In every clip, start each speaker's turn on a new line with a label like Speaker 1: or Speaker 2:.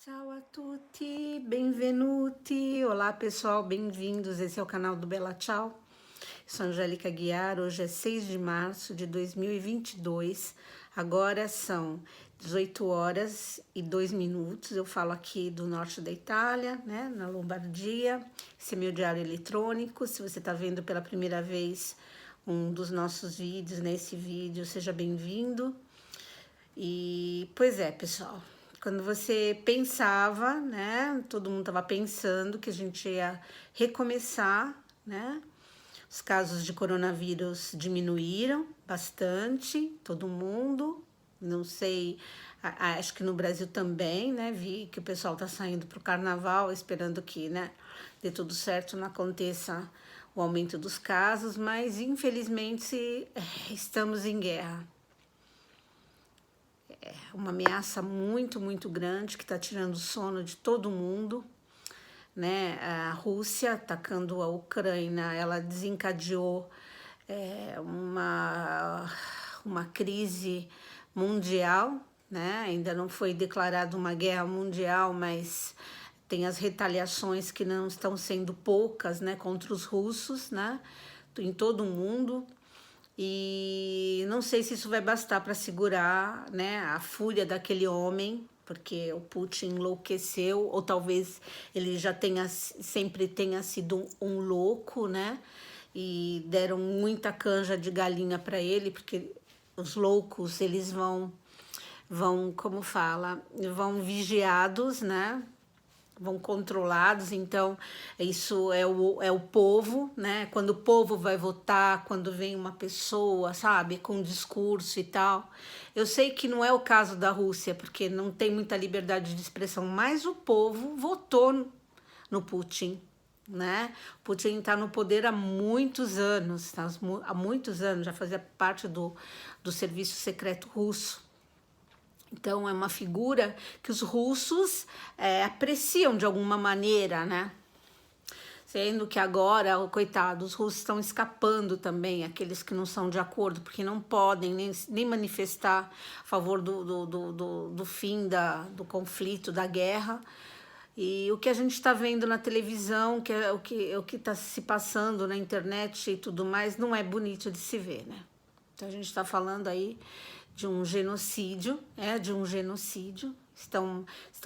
Speaker 1: Ciao a tutti, benvenuti. Olá pessoal, bem-vindos. Esse é o canal do Bella Ciao. Sou Angélica Guiar. Hoje é 6 de março de 2022. Agora são 18 horas e 2 minutos. Eu falo aqui do norte da Itália, né, na Lombardia. Esse é meu diário eletrônico. Se você está vendo pela primeira vez um dos nossos vídeos, nesse vídeo, seja bem-vindo. E, pois é, pessoal, quando você pensava, né, todo mundo estava pensando que a gente ia recomeçar, né, os casos de coronavírus diminuíram bastante, todo mundo, não sei, acho que no Brasil também, né, vi que o pessoal tá saindo pro carnaval, esperando que, né, dê tudo certo, não aconteça o aumento dos casos, mas infelizmente estamos em guerra. Uma ameaça muito grande que está tirando o sono de todo mundo, né? A Rússia atacando a Ucrânia, ela desencadeou uma crise mundial, né? Ainda não foi declarada uma guerra mundial, mas tem as retaliações que não estão sendo poucas, né? Contra os russos, né? Em todo o mundo. E não sei se isso vai bastar para segurar, né, a fúria daquele homem, porque o Putin enlouqueceu, ou talvez ele já sempre tenha sido um louco, né? E deram muita canja de galinha para ele, porque os loucos, eles como fala, vão vigiados, né? Vão controlados, então isso é o povo, né? Quando o povo vai votar, quando vem uma pessoa, sabe, com um discurso e tal. Eu sei que não é o caso da Rússia, porque não tem muita liberdade de expressão, mas o povo votou no Putin, né? Putin está no poder há muitos anos, tá? Há muitos anos, já fazia parte do serviço secreto russo. Então, é uma figura que os russos apreciam de alguma maneira, né? Sendo que agora, coitados, os russos estão escapando também, aqueles que não são de acordo, porque não podem nem manifestar a favor do fim do conflito, da guerra. E o que a gente está vendo na televisão, que é o que está se passando na internet e tudo mais, não é bonito de se ver, né? Então, a gente está falando aí de um genocídio, estão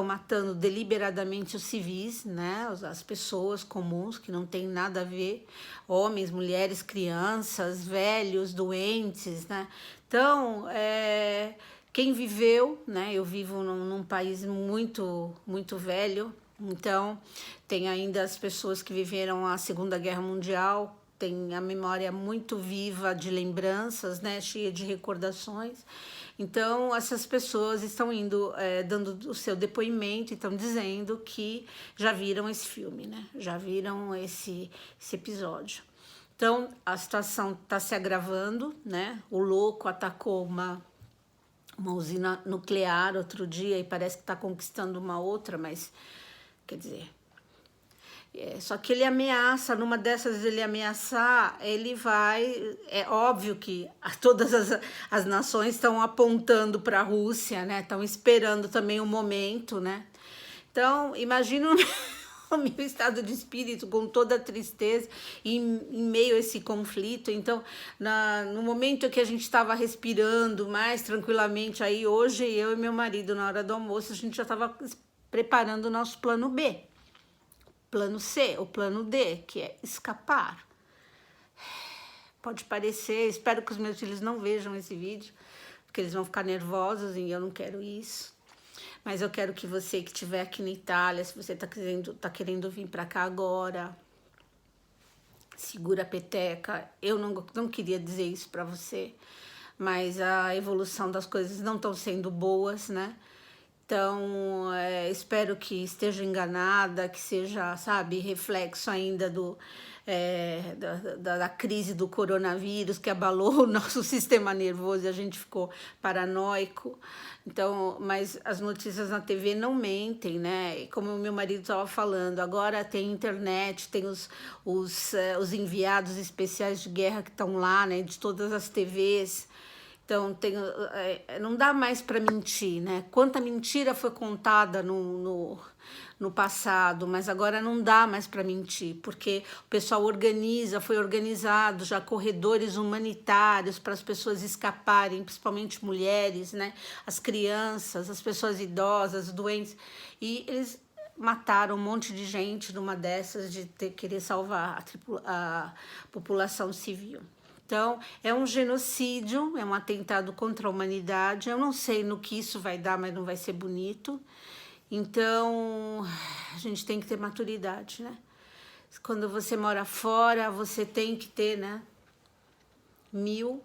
Speaker 1: matando deliberadamente os civis, né, as pessoas comuns que não tem nada a ver, homens, mulheres, crianças, velhos, doentes, né? Então, quem viveu, né, eu vivo num país muito velho, então tem ainda as pessoas que viveram a Segunda Guerra Mundial, tem a memória muito viva de lembranças, né, cheia de recordações. Então, essas pessoas estão indo, dando o seu depoimento, estão dizendo que já viram esse filme, né, já viram esse episódio. Então, a situação está se agravando, né, o louco atacou uma usina nuclear outro dia e parece que está conquistando uma outra, mas, quer dizer... só que ele ameaça, numa dessas ele ameaçar, ele vai... É óbvio que todas as nações estão apontando para a Rússia, né? Estão esperando também o momento, né? Então, imagina o meu estado de espírito com toda a tristeza em meio a esse conflito. Então, no momento que a gente estava respirando mais tranquilamente, aí hoje eu e meu marido, na hora do almoço, a gente já estava preparando o nosso plano B. Plano C, o plano D, que é escapar. Pode parecer, espero que os meus filhos não vejam esse vídeo, porque eles vão ficar nervosos e eu não quero isso. Mas eu quero que você que estiver aqui na Itália, se você tá querendo vir para cá agora, segura a peteca. Eu não queria dizer isso para você, mas a evolução das coisas não estão sendo boas, né? Então, espero que esteja enganada, que seja, sabe, reflexo ainda da crise do coronavírus, que abalou o nosso sistema nervoso e a gente ficou paranoico. Então, mas as notícias na TV não mentem, né? E como o meu marido estava falando, agora tem internet, tem os enviados especiais de guerra que estão lá, né, de todas as TVs, Então, não dá mais para mentir, né? Quanta mentira foi contada no passado, mas agora não dá mais para mentir, porque o pessoal foi organizado já corredores humanitários para as pessoas escaparem, principalmente mulheres, né? As crianças, as pessoas idosas, doentes, e eles mataram um monte de gente numa dessas de querer salvar a população civil. Então, é um genocídio, é um atentado contra a humanidade. Eu não sei no que isso vai dar, mas não vai ser bonito. Então, a gente tem que ter maturidade, né? Quando você mora fora, você tem que ter, né? Mil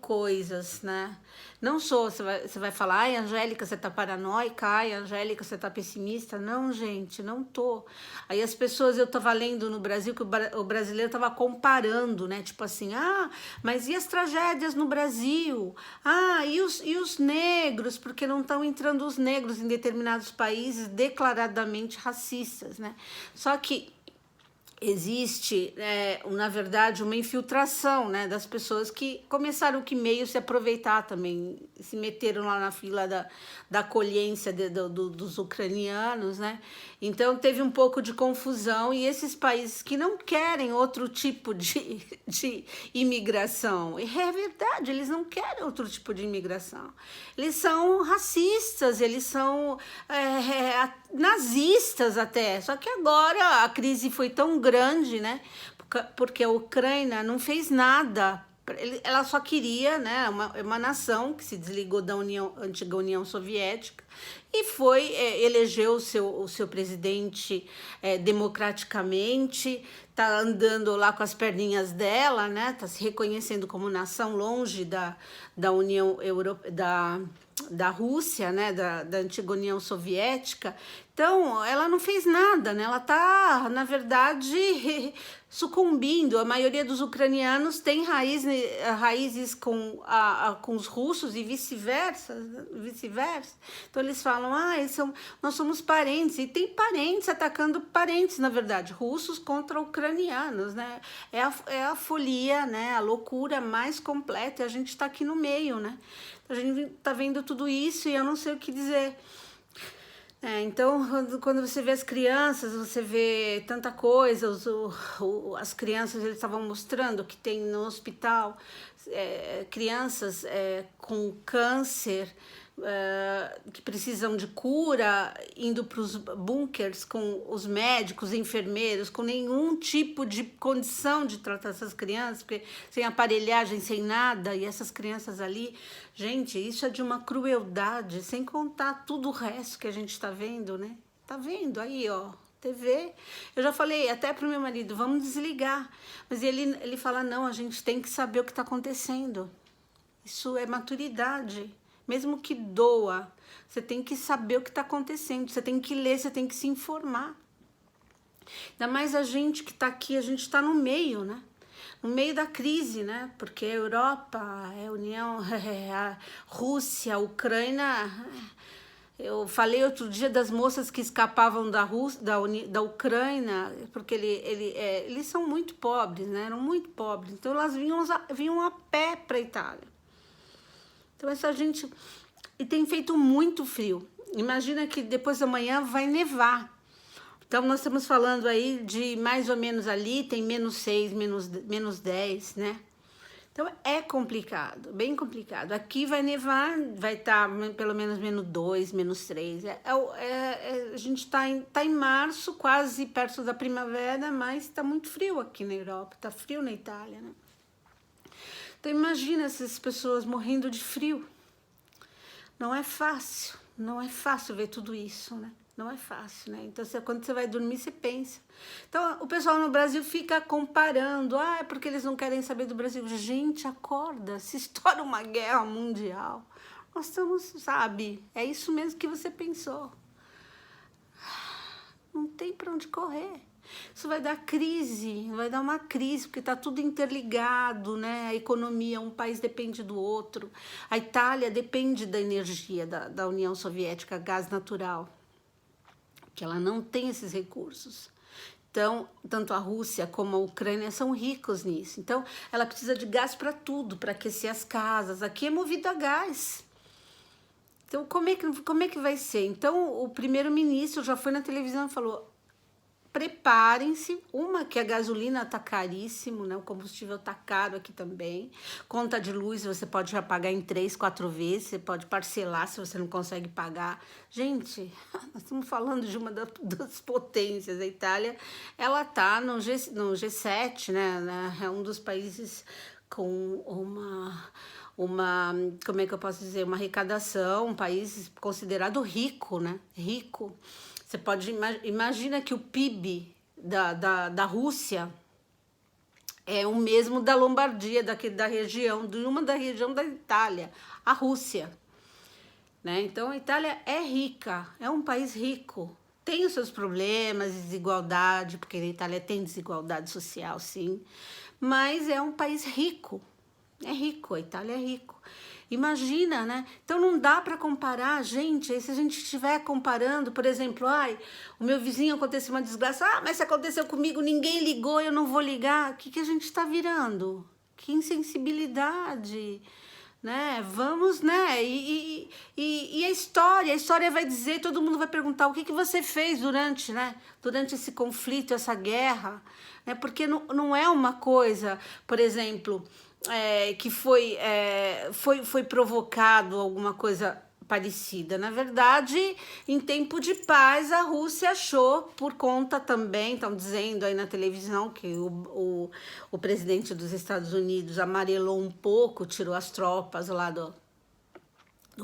Speaker 1: coisas, né? Não sou, você vai falar, ai, Angélica, você tá paranoica, ai, Angélica, você tá pessimista. Não, gente, não tô. Aí as pessoas, eu tava lendo no Brasil que o brasileiro tava comparando, né? Tipo assim, mas e as tragédias no Brasil? E os negros? Porque não estão entrando os negros em determinados países declaradamente racistas, né? Só que existe, na verdade, uma infiltração, né, das pessoas que começaram que meio se aproveitar também, se meteram lá na fila da acolhência dos ucranianos, né? Então teve um pouco de confusão, e esses países que não querem outro tipo de imigração, e é verdade, eles não querem outro tipo de imigração, eles são racistas, eles são nazistas até, só que agora a crise foi tão grande, né, porque a Ucrânia não fez nada. Ela só queria, né, uma nação que se desligou da antiga União Soviética e elegeu o seu presidente democraticamente, tá andando lá com as perninhas dela, né, tá se reconhecendo como nação longe da União Europeia, da Rússia, né, da antiga União Soviética. Então, ela não fez nada, né? Ela está, na verdade, sucumbindo. A maioria dos ucranianos tem raízes com os russos e vice-versa. Então, eles falam, nós somos parentes. E tem parentes atacando parentes, na verdade, russos contra ucranianos, né? É a folia, né? A loucura mais completa. E a gente está aqui no meio, né? A gente está vendo tudo isso e eu não sei o que dizer. Então, quando você vê as crianças, você vê tanta coisa, as crianças, eles estavam mostrando que tem no hospital crianças com câncer, que precisam de cura, indo para os bunkers com os médicos, enfermeiros, com nenhum tipo de condição de tratar essas crianças, porque sem aparelhagem, sem nada, e essas crianças ali, gente, isso é de uma crueldade, sem contar tudo o resto que a gente está vendo, né? Tá vendo aí, ó, TV. Eu já falei até pro meu marido, vamos desligar, mas ele fala, não, a gente tem que saber o que está acontecendo. Isso é maturidade. Mesmo que doa, você tem que saber o que está acontecendo, você tem que ler, você tem que se informar. Ainda mais a gente que está aqui, a gente está no meio, né? No meio da crise, né? Porque a Europa, a União, a Rússia, a Ucrânia. Eu falei outro dia das moças que escapavam da Ucrânia, porque eles são muito pobres, né? Eram muito pobres. Então elas vinham a pé para a Itália. Então essa gente... E tem feito muito frio. Imagina que depois da manhã vai nevar. Então nós estamos falando aí de mais ou menos ali, tem -6, -10, né? Então é complicado, bem complicado. Aqui vai nevar, vai estar pelo menos -2, -3. A gente tá em março, quase perto da primavera, mas está muito frio aqui na Europa, está frio na Itália, né? Então imagina essas pessoas morrendo de frio. Não é fácil ver tudo isso, né? Não é fácil, né? Então, quando você vai dormir, você pensa. Então, o pessoal no Brasil fica comparando. É porque eles não querem saber do Brasil. Gente, acorda. Se estoura uma guerra mundial, nós estamos, sabe? É isso mesmo que você pensou. Não tem para onde correr. Isso vai dar crise, vai dar uma crise, porque está tudo interligado, né? A economia, um país depende do outro. A Itália depende da energia da União Soviética, gás natural, que ela não tem esses recursos. Então, tanto a Rússia como a Ucrânia são ricos nisso. Então, ela precisa de gás para tudo, para aquecer as casas. Aqui é movido a gás. Então, como é que vai ser? Então, o primeiro-ministro já foi na televisão e falou: preparem-se, que a gasolina tá caríssimo, né? O combustível tá caro aqui também. Conta de luz você pode já pagar em 3, 4 vezes, você pode parcelar se você não consegue pagar. Gente, nós estamos falando de uma das potências. A Itália, ela tá no G7, né? É um dos países com como é que eu posso dizer, uma arrecadação, um país considerado rico, né? Rico. Você pode imagina que o PIB da Rússia é o mesmo da Lombardia, da região, de uma da região da Itália, a Rússia, né? Então a Itália é rica, é um país rico. Tem os seus problemas, desigualdade, porque a Itália tem desigualdade social, sim, mas é um país rico. É rico, a Itália é rico. Imagina, né? Então não dá para comparar, gente. Se a gente estiver comparando, por exemplo, o meu vizinho aconteceu uma desgraça, mas se aconteceu comigo, ninguém ligou, eu não vou ligar. O que a gente está virando? Que insensibilidade, né? Vamos, né? E a história vai dizer, todo mundo vai perguntar o que você fez durante esse conflito, essa guerra, né? Porque não é uma coisa, por exemplo, que foi provocado alguma coisa parecida. Na verdade, em tempo de paz, a Rússia achou, por conta também, estão dizendo aí na televisão que o presidente dos Estados Unidos amarelou um pouco, tirou as tropas lá do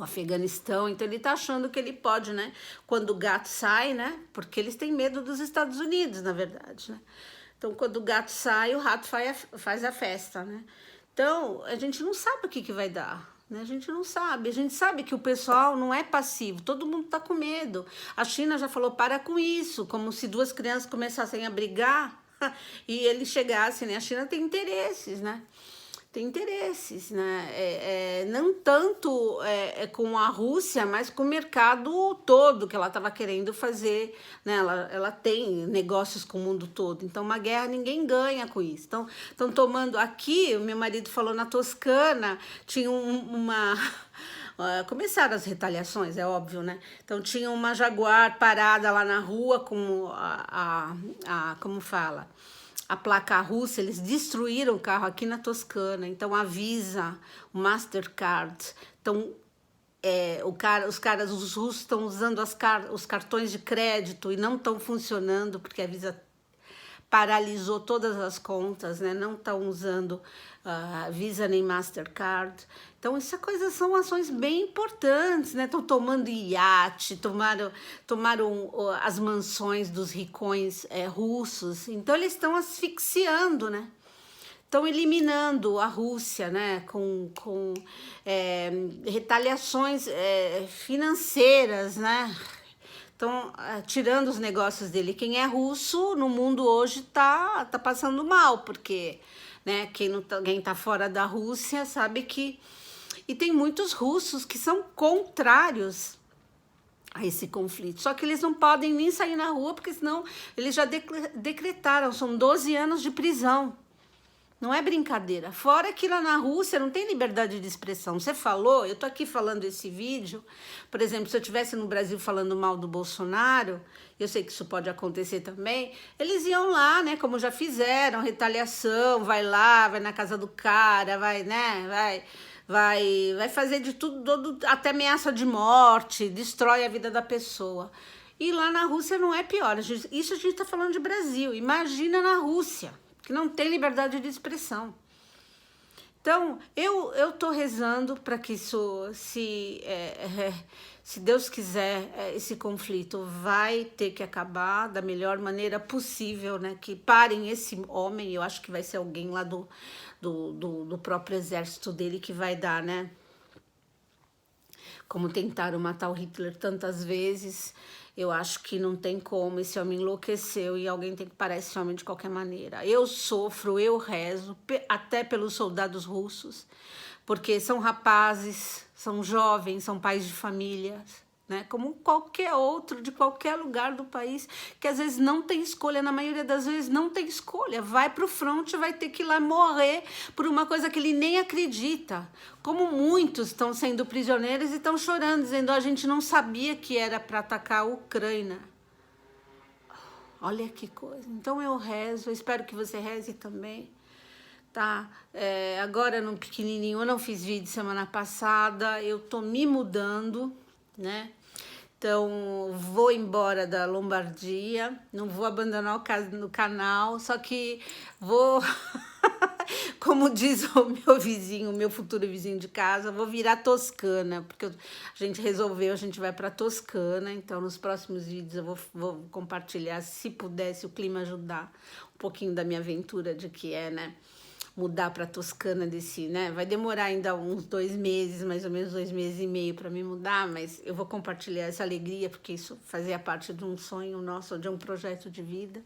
Speaker 1: Afeganistão, então ele tá achando que ele pode, né? Quando o gato sai, né? Porque eles têm medo dos Estados Unidos, na verdade, né? Então, quando o gato sai, o rato faz a festa, né? Então, a gente não sabe o que vai dar, né? A gente não sabe. A gente sabe que o pessoal não é passivo, todo mundo tá com medo. A China já falou, para com isso, como se duas crianças começassem a brigar e eles chegassem, né? A China tem interesses, né? Tem interesses, né? Não tanto com a Rússia, mas com o mercado todo que ela estava querendo fazer, né? Ela tem negócios com o mundo todo, então uma guerra ninguém ganha com isso. Então, estão tomando aqui, o meu marido falou na Toscana, tinha começaram as retaliações, é óbvio, né? Então tinha uma Jaguar parada lá na rua com como fala? A placa russa, eles destruíram o carro aqui na Toscana, então a Visa, o Mastercard, então os russos estão usando os cartões de crédito e não estão funcionando porque a Visa paralisou todas as contas, né? Não estão usando Visa nem Mastercard. Então, essas coisas são ações bem importantes, né? Estão tomando iate, tomaram as mansões dos ricões russos. Então, eles estão asfixiando, né? Estão eliminando a Rússia, né? Com retaliações financeiras, né? Estão tirando os negócios dele. Quem é russo no mundo hoje tá passando mal, porque, né, quem tá fora da Rússia sabe que... E tem muitos russos que são contrários a esse conflito. Só que eles não podem nem sair na rua, porque senão eles já decretaram, são 12 anos de prisão. Não é brincadeira. Fora que lá na Rússia não tem liberdade de expressão. Você falou, eu tô aqui falando esse vídeo, por exemplo, se eu estivesse no Brasil falando mal do Bolsonaro, eu sei que isso pode acontecer também, eles iam lá, né, como já fizeram, retaliação, vai lá, vai na casa do cara, vai, né, vai fazer de tudo, até ameaça de morte, destrói a vida da pessoa. E lá na Rússia não é pior. Isso a gente tá falando de Brasil. Imagina na Rússia, que não tem liberdade de expressão. Então, eu tô rezando para que isso, se Deus quiser, esse conflito vai ter que acabar da melhor maneira possível, né? Que parem esse homem, eu acho que vai ser alguém lá do próprio exército dele que vai dar, né? Como tentaram matar o Hitler tantas vezes, eu acho que não tem como, esse homem enlouqueceu e alguém tem que parar esse homem de qualquer maneira. Eu sofro, eu rezo, até pelos soldados russos, porque são rapazes, são jovens, são pais de família, né? Como qualquer outro de qualquer lugar do país, que às vezes não tem escolha, na maioria das vezes não tem escolha, vai para o front, vai ter que ir lá morrer por uma coisa que ele nem acredita. Como muitos estão sendo prisioneiros e estão chorando, dizendo: a gente não sabia que era para atacar a Ucrânia. Olha que coisa. Então eu rezo, eu espero que você reze também, tá? Agora no pequenininho, eu não fiz vídeo semana passada, eu tô me mudando, né? Então vou embora da Lombardia, não vou abandonar o canal, só que vou, como diz o meu vizinho, o meu futuro vizinho de casa, vou virar toscana, porque a gente resolveu, a gente vai para Toscana. Então nos próximos vídeos eu vou compartilhar, se puder, se o clima ajudar, um pouquinho da minha aventura de que é, né, mudar para Toscana desse, né? Vai demorar ainda uns 2 meses, mais ou menos 2 meses e meio para me mudar, mas eu vou compartilhar essa alegria, porque isso fazia parte de um sonho nosso, de um projeto de vida.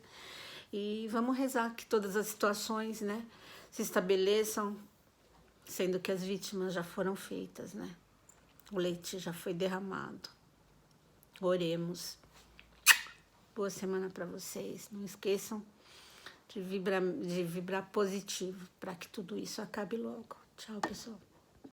Speaker 1: E vamos rezar que todas as situações, né, se estabeleçam, sendo que as vítimas já foram feitas, né? O leite já foi derramado. Oremos. Boa semana para vocês. Não esqueçam de vibrar positivo para que tudo isso acabe logo. Tchau, pessoal.